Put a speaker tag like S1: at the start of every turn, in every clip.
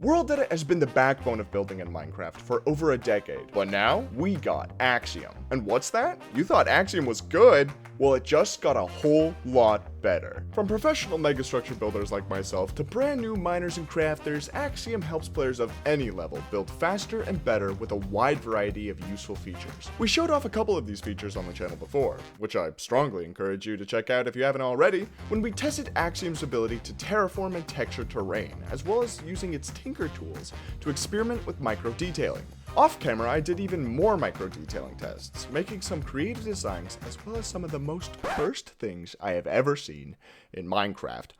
S1: World Edit has been the backbone of building in Minecraft for over a decade, but now we got Axiom. And what's that? You thought Axiom was good? Well, it just got a whole lot better. From professional megastructure builders like myself to brand new miners and crafters, Axiom helps players of any level build faster and better with a wide variety of useful features. We showed off a couple of these features on the channel before, which I strongly encourage you to check out if you haven't already, when we tested Axiom's ability to terraform and texture terrain, as well as using its Tinker tools to experiment with micro detailing. Off camera, I did even more micro detailing tests, making some creative designs as well as some of the most cursed things I have ever seen in Minecraft.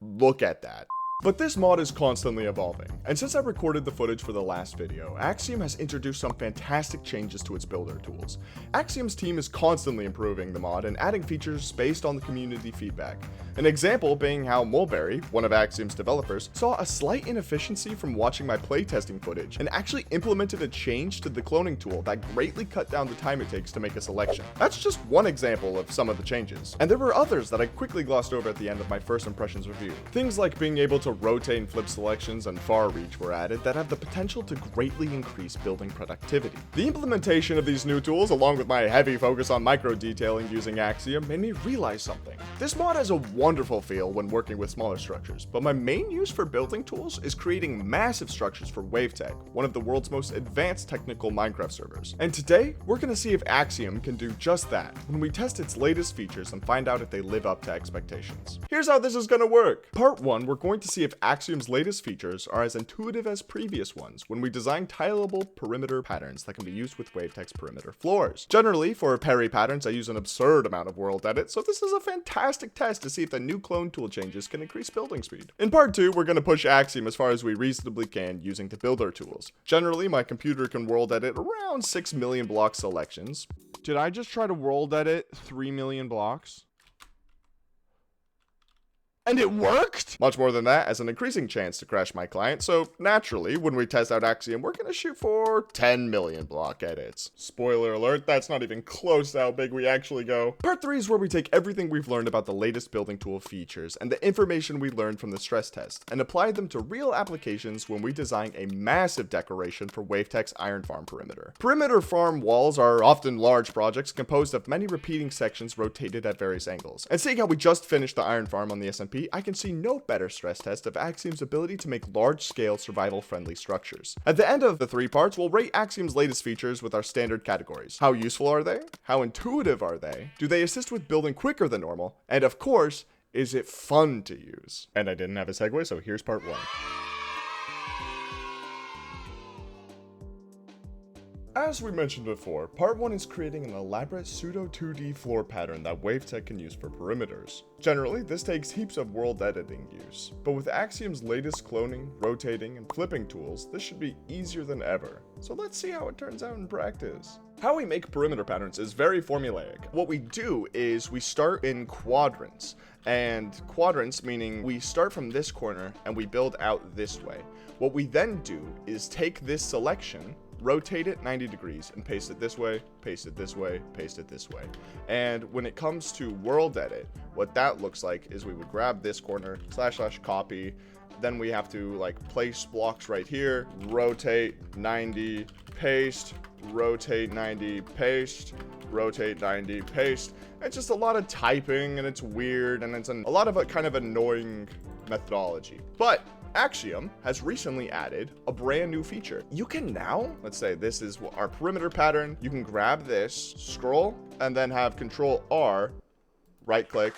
S1: Look at that. But this mod is constantly evolving, and since I recorded the footage for the last video, Axiom has introduced some fantastic changes to its builder tools. Axiom's team is constantly improving the mod and adding features based on the community feedback. An example being how Mulberry, one of Axiom's developers, saw a slight inefficiency from watching my playtesting footage and actually implemented a change to the cloning tool that greatly cut down the time it takes to make a selection. That's just one example of some of the changes, and there were others that I quickly glossed over at the end of my first impressions review. Things like being able to rotate and flip selections and far reach were added that have the potential to greatly increase building productivity. The implementation of these new tools, along with my heavy focus on micro detailing using Axiom, made me realize something. This mod has a wonderful feel when working with smaller structures, but my main use for building tools is creating massive structures for WaveTech, one of the world's most advanced technical Minecraft servers. And today, we're going to see if Axiom can do just that when we test its latest features and find out if they live up to expectations. Here's how this is going to work. Part 1, we're going to see if Axiom's latest features are as intuitive as previous ones when we design tileable perimeter patterns that can be used with WaveTech's perimeter floors. Generally, for parry patterns, I use an absurd amount of world edit, so this is a fantastic test to see if the new clone tool changes can increase building speed. In part 2, we're going to push Axiom as far as we reasonably can using the builder tools. Generally, my computer can world edit around 6 million block selections. Did I just try to world edit 3 million blocks? And it worked! Much more than that, as an increasing chance to crash my client, so naturally, when we test out Axiom, we're gonna shoot for 10 million block edits. Spoiler alert, that's not even close to how big we actually go. Part 3 is where we take everything we've learned about the latest building tool features and the information we learned from the stress test, and apply them to real applications when we design a massive decoration for WaveTech's Iron Farm perimeter. Perimeter farm walls are often large projects composed of many repeating sections rotated at various angles. And seeing how we just finished the Iron Farm on the SMP, I can see no better stress test of Axiom's ability to make large-scale survival-friendly structures. At the end of the 3 parts, we'll rate Axiom's latest features with our standard categories. How useful are they? How intuitive are they? Do they assist with building quicker than normal? And of course, is it fun to use? And I didn't have a segue, so here's part 1. As we mentioned before, part 1 is creating an elaborate pseudo 2D floor pattern that WaveTech can use for perimeters. Generally, this takes heaps of world editing use, but with Axiom's latest cloning, rotating, and flipping tools, this should be easier than ever. So let's see how it turns out in practice. How we make perimeter patterns is very formulaic. What we do is we start in quadrants, and quadrants meaning we start from this corner and we build out this way. What we then do is take this selection, rotate it 90 degrees and paste it this way, paste it this way, paste it this way. And when it comes to world edit, what that looks like is we would grab this corner, / copy, then we have to like place blocks right here, rotate 90, paste, rotate 90, paste, rotate 90, paste. It's just a lot of typing and it's weird and it's a lot of a kind of annoying methodology. But Axiom has recently added a brand new feature. You can now, let's say this is our perimeter pattern, you can grab this, scroll, and then have Control R, right click,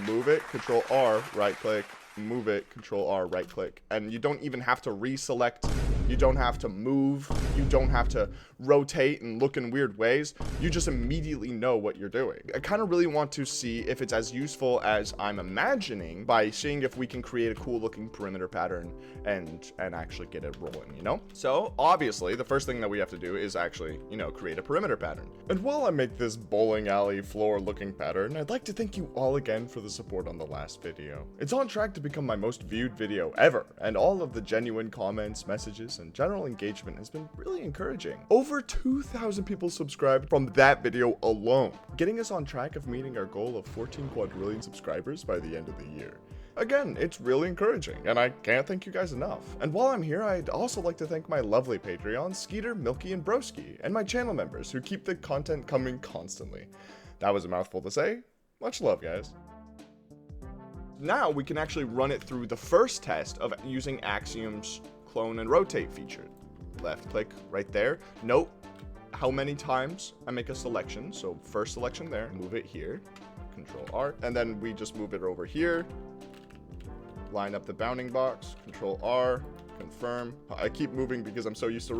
S1: move it, Control R, right click, move it, Control R, right click. And you don't even have to reselect, you don't have to move, you don't have to rotate and look in weird ways. You just immediately know what you're doing. I kind of really want to see if it's as useful as I'm imagining by seeing if we can create a cool looking perimeter pattern and actually get it rolling, you know? So obviously the first thing that we have to do is actually, create a perimeter pattern. And while I make this bowling alley floor looking pattern, I'd like to thank you all again for the support on the last video. It's on track to become my most viewed video ever, and all of the genuine comments, messages, and general engagement has been really encouraging. Over 2,000 people subscribed from that video alone, getting us on track of meeting our goal of 14 quadrillion subscribers by the end of the year. Again, it's really encouraging, and I can't thank you guys enough. And while I'm here, I'd also like to thank my lovely Patreons, Skeeter, Milky, and Broski, and my channel members who keep the content coming constantly. That was a mouthful to say. Much love, guys. Now we can actually run it through the first test of using Axiom's clone and rotate feature. Left click right there. Note how many times I make a selection. So first selection there, move it here, Control R, and then we just move it over here. Line up the bounding box, Control R, confirm. I keep moving because I'm so used to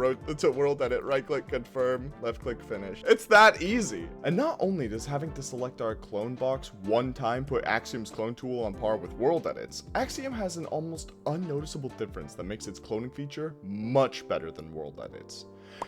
S1: world edit. Right click, confirm, left click, finish. It's that easy. And not only does having to select our clone box one time put Axiom's clone tool on par with world edits, Axiom has an almost unnoticeable difference that makes its cloning feature much better than world edits.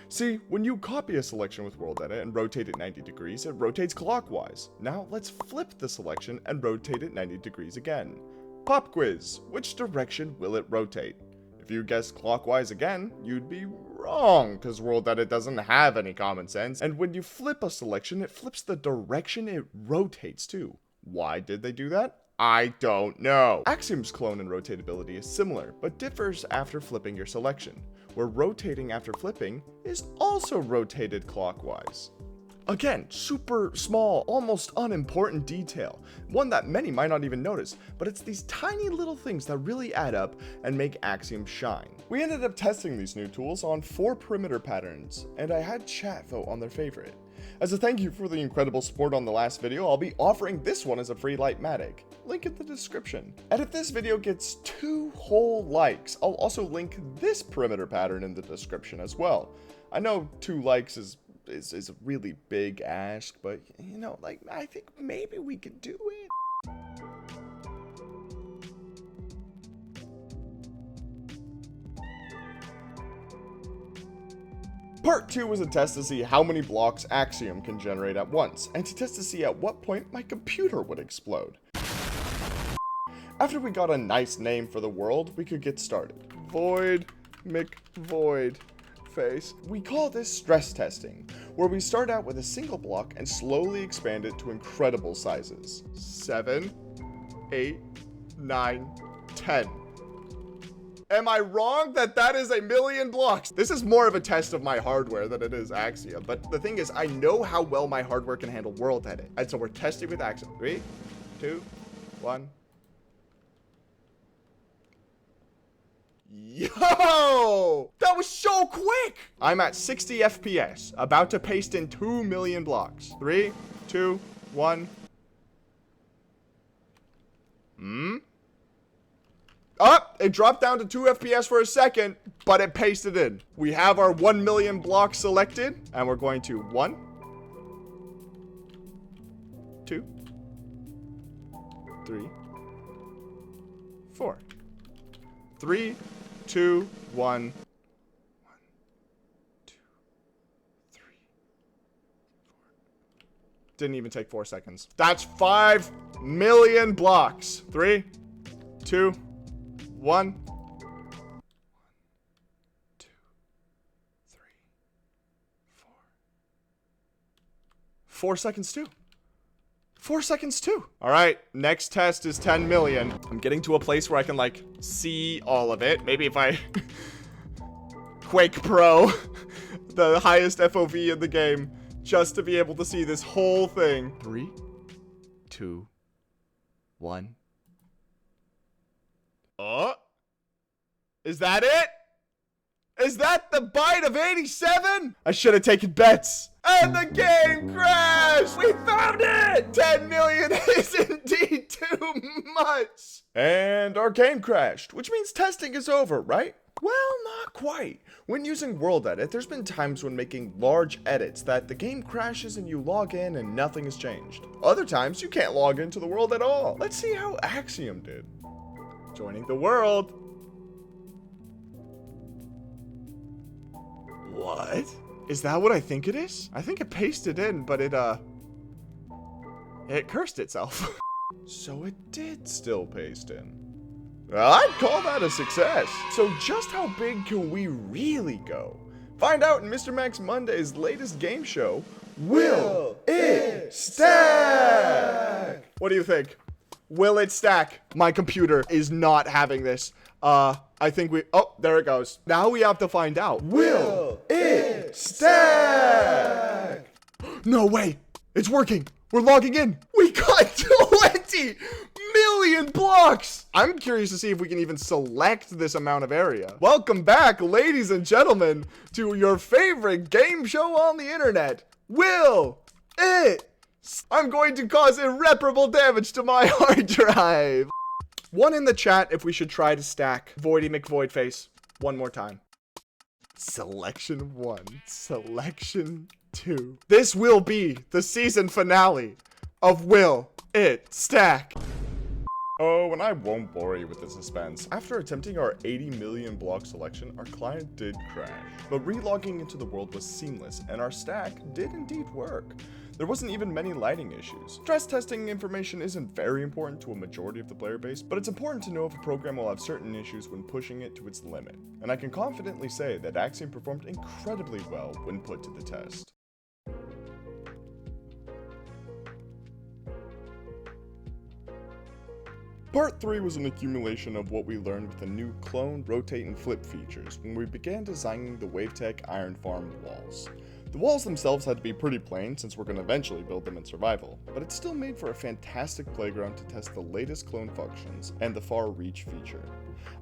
S1: See, when you copy a selection with world edit and rotate it 90 degrees, it rotates clockwise. Now let's flip the selection and rotate it 90 degrees again. Pop quiz, which direction will it rotate? If you guessed clockwise again, you'd be wrong, because world edit doesn't have any common sense, and when you flip a selection, it flips the direction it rotates to. Why did they do that? I don't know. Axiom's clone and rotatability is similar, but differs after flipping your selection, where rotating after flipping is also rotated clockwise. Again, super small, almost unimportant detail, one that many might not even notice, but it's these tiny little things that really add up and make Axiom shine. We ended up testing these new tools on 4 perimeter patterns, and I had chat vote on their favorite. As a thank you for the incredible support on the last video, I'll be offering this one as a free Lightmatic. Link in the description. And if this video gets 2 whole likes, I'll also link this perimeter pattern in the description as well. I know 2 likes is a really big ask, but you know, like, I think maybe we could do it. Part 2 was a test to see how many blocks Axiom can generate at once, and to test to see at what point my computer would explode. After we got a nice name for the world, we could get started. Void McVoid face. We call this stress testing, where we start out with a single block and slowly expand it to incredible sizes. 7, 8, 9, 10. Am I wrong that is a million blocks? This is more of a test of my hardware than it is Axiom, but the thing is, I know how well my hardware can handle world edit, and so we're testing with Axiom. 3, 2, 1. Yo! That was so quick! I'm at 60 FPS, about to paste in 2 million blocks. 3, 2, 1. It dropped down to 2 FPS for a second, but it pasted in. We have our 1 million blocks selected, and we're going to 1, 2, 3, 4. 3, 2, 1. 1, 2, 3, 4. Didn't even take 4 seconds. That's 5 million blocks. 3, 2, 1. 1, 2, 3, 4. 4 seconds too. 4 seconds too. All right, next test is 10 million. I'm getting to a place where I can like see all of it. Maybe if I Quake Pro, the highest FOV in the game, just to be able to see this whole thing. 3, 2, 1. Oh, is that it? Is that the bite of 87? I should have taken bets. And the game crashed! We found it! 10 million is indeed too much. And our game crashed, which means testing is over, right? Well, not quite. When using world edit, there's been times when making large edits that the game crashes and you log in and nothing has changed. Other times you can't log into the world at all. Let's see how Axiom did. Joining the world. What? Is that what I think it is? I think it pasted in, but it cursed itself. So it did still paste in. Well, I'd call that a success. So just how big can we really go? Find out in Mr. Max Monday's latest game show, Will It Stack? What do you think? Will it stack? My computer is not having this. I think oh, there it goes. Now we have to find out. Will it stack? No way. It's working. We're logging in. We got 20 million blocks. I'm curious to see if we can even select this amount of area. Welcome back, ladies and gentlemen, to your favorite game show on the internet. Will it? I'm going to cause irreparable damage to my hard drive. One in the chat if we should try to stack Voidy McVoidface one more time. Selection 1, selection 2. This will be the season finale of Will It Stack. Oh, and I won't bore you with the suspense. After attempting our 80 million block selection, our client did crash. But relogging into the world was seamless, and our stack did indeed work. There wasn't even many lighting issues. Stress testing information isn't very important to a majority of the player base, but it's important to know if a program will have certain issues when pushing it to its limit. And I can confidently say that Axiom performed incredibly well when put to the test. Part 3 was an accumulation of what we learned with the new clone, rotate, and flip features when we began designing the WaveTech Iron Farm walls. The walls themselves had to be pretty plain since we're going to eventually build them in survival, but it still made for a fantastic playground to test the latest clone functions and the far reach feature.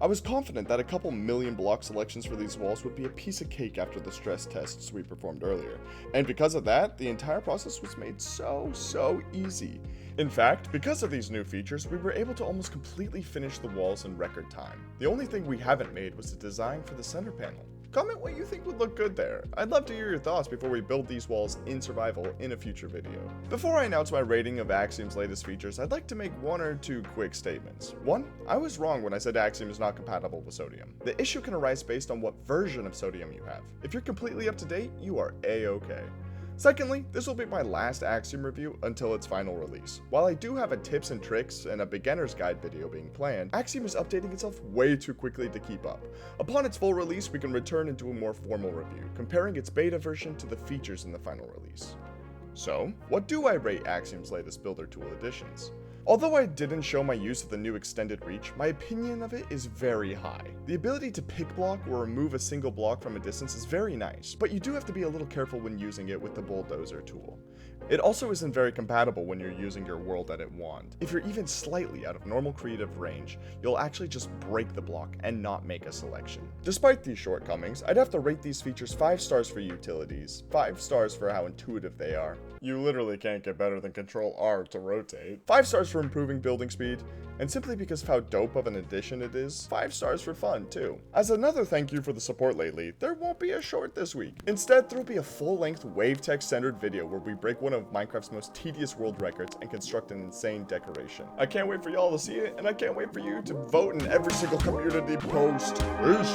S1: I was confident that a couple million block selections for these walls would be a piece of cake after the stress tests we performed earlier, and because of that, the entire process was made so easy. In fact, because of these new features, we were able to almost completely finish the walls in record time. The only thing we haven't made was the design for the center panel. Comment what you think would look good there. I'd love to hear your thoughts before we build these walls in survival in a future video. Before I announce my rating of Axiom's latest features, I'd like to make one or two quick statements. One, I was wrong when I said Axiom is not compatible with Sodium. The issue can arise based on what version of Sodium you have. If you're completely up to date, you are A-okay. Secondly, this will be my last Axiom review until its final release. While I do have a tips and tricks and a beginner's guide video being planned, Axiom is updating itself way too quickly to keep up. Upon its full release, we can return and do a more formal review, comparing its beta version to the features in the final release. So, what do I rate Axiom's latest builder tool additions? Although I didn't show my use of the new extended reach, my opinion of it is very high. The ability to pick block or remove a single block from a distance is very nice, but you do have to be a little careful when using it with the bulldozer tool. It also isn't very compatible when you're using your world edit wand. If you're even slightly out of normal creative range, you'll actually just break the block and not make a selection. Despite these shortcomings, I'd have to rate these features 5 stars for utilities, 5 stars for how intuitive they are. You literally can't get better than Control R to rotate. 5 stars for improving building speed, and simply because of how dope of an addition it is, 5 stars for fun too. As another thank you for the support lately, there won't be a short this week. Instead, there'll be a full-length WaveTech centered video where we break one of Minecraft's most tedious world records and construct an insane decoration. I can't wait for y'all to see it, and I can't wait for you to vote in every single community post. Peace.